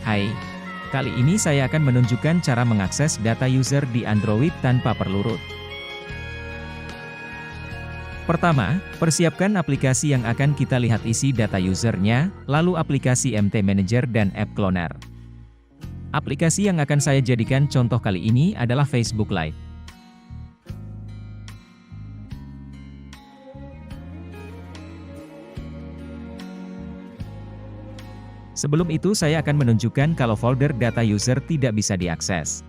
Hai, kali ini saya akan menunjukkan cara mengakses data user di Android tanpa perlu root. Pertama, persiapkan aplikasi yang akan kita lihat isi data usernya, lalu aplikasi MT Manager dan App Cloner. Aplikasi yang akan saya jadikan contoh kali ini adalah Facebook Lite. Sebelum itu saya akan menunjukkan kalau folder data user tidak bisa diakses.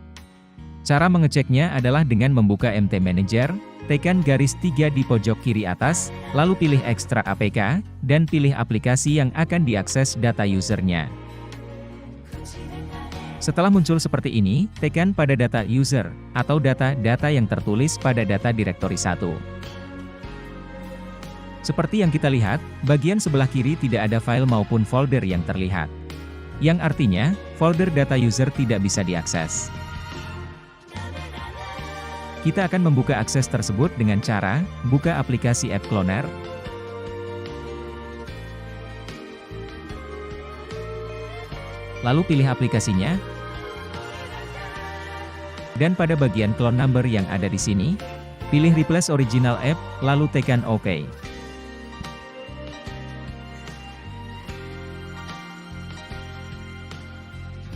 Cara mengeceknya adalah dengan membuka MT Manager, tekan garis 3 di pojok kiri atas, lalu pilih Ekstrak APK, dan pilih aplikasi yang akan diakses data usernya. Setelah muncul seperti ini, tekan pada data user, atau data-data yang tertulis pada data directory 1. Seperti yang kita lihat, bagian sebelah kiri tidak ada file maupun folder yang terlihat. Yang artinya, folder data user tidak bisa diakses. Kita akan membuka akses tersebut dengan cara, buka aplikasi App Cloner. Lalu pilih aplikasinya. Dan pada bagian clone number yang ada di sini, pilih Replace Original App, lalu tekan OK.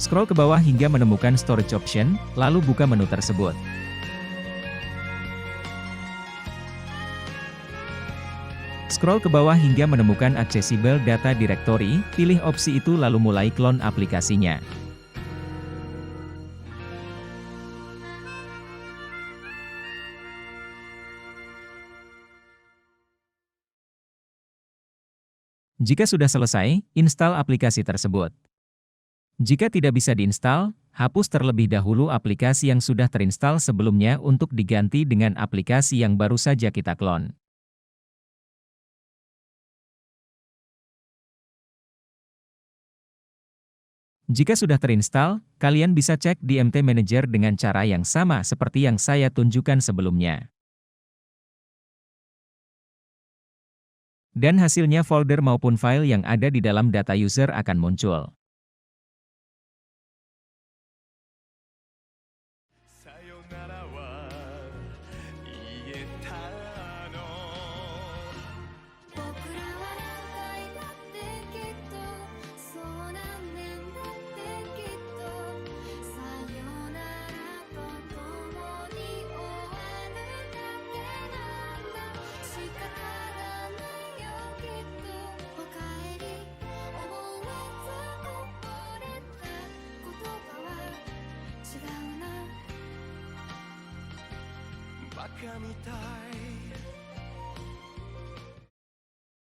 Scroll ke bawah hingga menemukan Storage Option, lalu buka menu tersebut. Scroll ke bawah hingga menemukan Accessible Data Directory, pilih opsi itu lalu mulai clone aplikasinya. Jika sudah selesai, install aplikasi tersebut. Jika tidak bisa diinstal, hapus terlebih dahulu aplikasi yang sudah terinstall sebelumnya untuk diganti dengan aplikasi yang baru saja kita clone. Jika sudah terinstall, kalian bisa cek di MT Manager dengan cara yang sama seperti yang saya tunjukkan sebelumnya. Dan hasilnya folder maupun file yang ada di dalam data user akan muncul.